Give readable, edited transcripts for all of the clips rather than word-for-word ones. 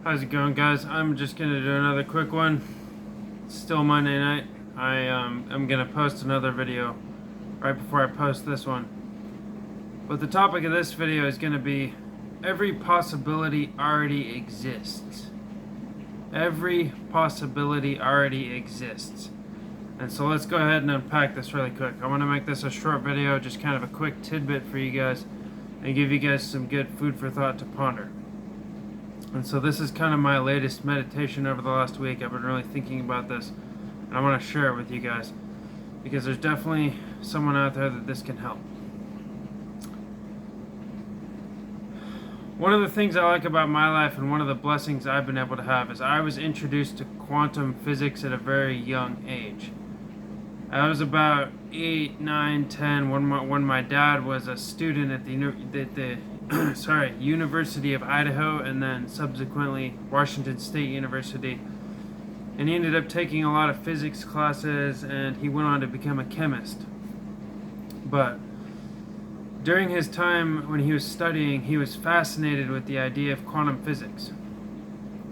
How's it going, guys? I'm just gonna do another quick one. It's still Monday night. I'm gonna post another video right before I post this one. But the topic of this video is gonna be every possibility already exists. Every possibility already exists. And so let's go ahead and unpack this really quick. I want to make this a short video, just kind of a quick tidbit for you guys, and give you guys some good food for thought to ponder. And so this is kind of my latest meditation over the last week. I've been really thinking about this, and I want to share it with you guys, because there's definitely someone out there that this can help. One of the things I like about my life, and one of the blessings I've been able to have, is I was introduced to quantum physics at a very young age. I was about 8, 9, 10 when my dad was a student at the University of Idaho, and then subsequently Washington State University. And he ended up taking a lot of physics classes, and he went on to become a chemist. But during his time when he was studying, he was fascinated with the idea of quantum physics.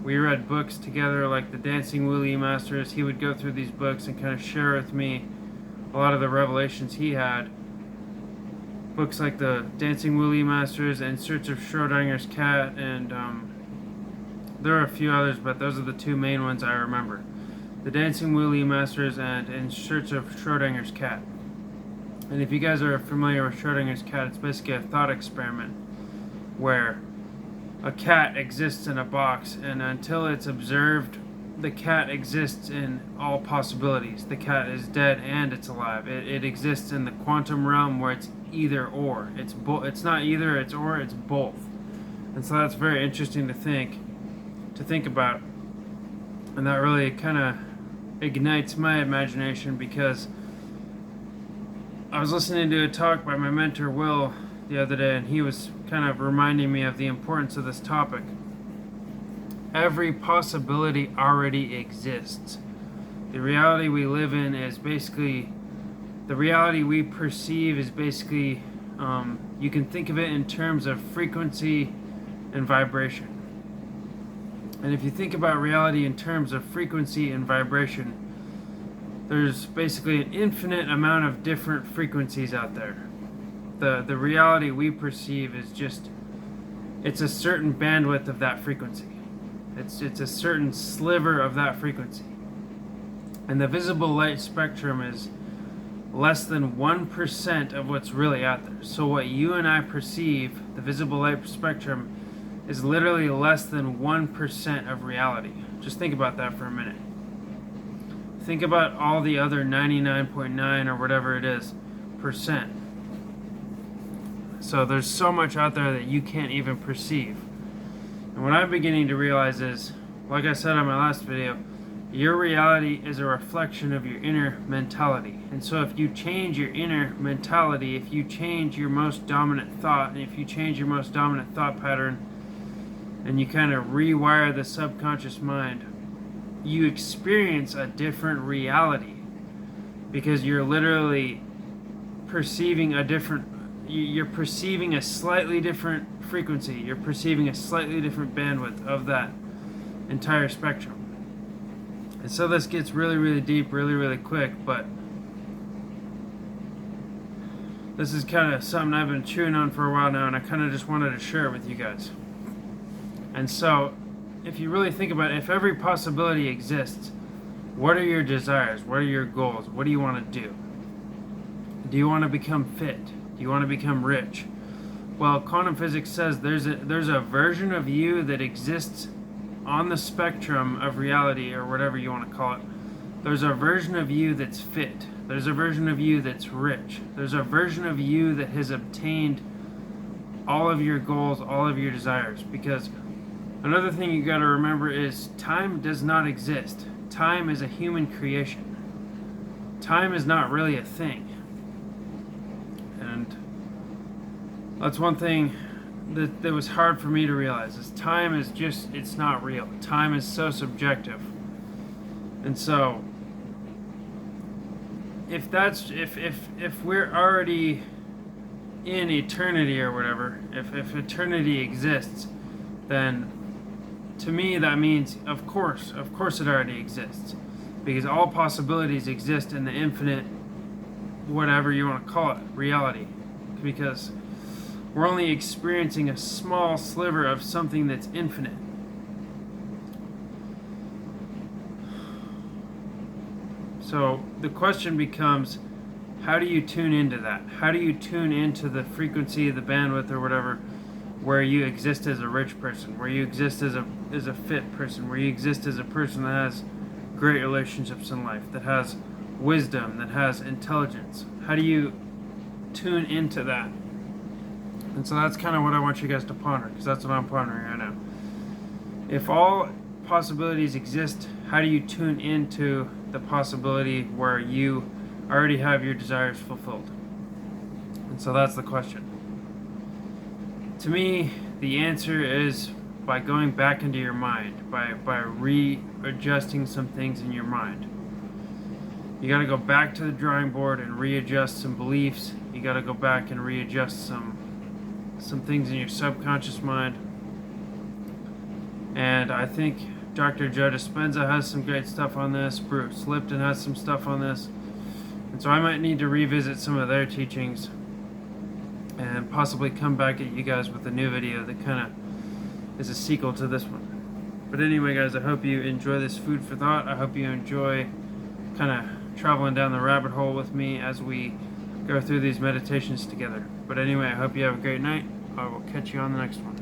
We read books together like the Dancing Willie Masters. He would go through these books and kind of share with me a lot of the revelations he had. Books like the Dancing Willie Masters and In Search of Schrodinger's Cat, and there are a few others, but those are the two main ones I remember. The Dancing Willie Masters and In Search of Schrodinger's Cat. And if you guys are familiar with Schrodinger's cat, it's basically a thought experiment where a cat exists in a box, and until it's observed, the cat exists in all possibilities. The cat is dead and it's alive. It exists in the quantum realm where it's either or. It's not either, it's or, it's both. And so that's very interesting to think about. And that really kind of ignites my imagination, because I was listening to a talk by my mentor Will the other day, and he was kind of reminding me of the importance of this topic. Every possibility already exists. The reality we live in is basically, the reality we perceive is basically, you can think of it in terms of frequency and vibration. And if you think about reality in terms of frequency and vibration, there's basically an infinite amount of different frequencies out there. The reality we perceive is just, it's a certain bandwidth of that frequency. It's a certain sliver of that frequency. And the visible light spectrum is less than 1% of what's really out there. So what you and I perceive, the visible light spectrum, is literally less than 1% of reality. Just think about that for a minute. Think about all the other 99.9 or whatever it is percent. So there's so much out there that you can't even perceive. And what I'm beginning to realize is, like I said on my last video, your reality is a reflection of your inner mentality. And so if you change your inner mentality, if you change your most dominant thought, and if you change your most dominant thought pattern, and you kind of rewire the subconscious mind, you experience a different reality, because you're literally perceiving you're perceiving a slightly different frequency, you're perceiving a slightly different bandwidth of that entire spectrum. And so this gets really, really deep, really, really quick, but this is kind of something I've been chewing on for a while now, and I kind of just wanted to share it with you guys. And so, if you really think about it, if every possibility exists, what are your desires? What are your goals? What do you want to do? Do you want to become fit? Do you want to become rich? Well, quantum physics says there's a version of you that exists on the spectrum of reality, or whatever you want to call it. There's a version of you that's fit. There's a version of you that's rich. There's a version of you that has obtained all of your goals, all of your desires. Because another thing you got to remember is time does not exist. Time is a human creation. Time is not really a thing. And that's one thing that was hard for me to realize, is time is just, it's not real. Time is so subjective. And so if we're already in eternity or whatever, if eternity exists, then to me, that means, of course it already exists. Because all possibilities exist in the infinite, whatever you want to call it, reality. Because we're only experiencing a small sliver of something that's infinite. So the question becomes, how do you tune into that? How do you tune into the frequency, the bandwidth, or whatever, where you exist as a rich person, where you exist as a fit person, where you exist as a person that has great relationships in life, that has wisdom, that has intelligence? How do you tune into that? And so that's kind of what I want you guys to ponder, because that's what I'm pondering right now. If all possibilities exist, how do you tune into the possibility where you already have your desires fulfilled? And so that's the question. To me, the answer is by going back into your mind, by readjusting some things in your mind. You got to go back to the drawing board and readjust some beliefs. You got to go back and readjust some things in your subconscious mind. And I think Dr. Joe Dispenza has some great stuff on this. Bruce Lipton has some stuff on this. And so I might need to revisit some of their teachings and possibly come back at you guys with a new video that kind of is a sequel to this one. But anyway, guys, I hope you enjoy this food for thought. I hope you enjoy kind of traveling down the rabbit hole with me as we go through these meditations together. But anyway, I hope you have a great night. I will catch you on the next one.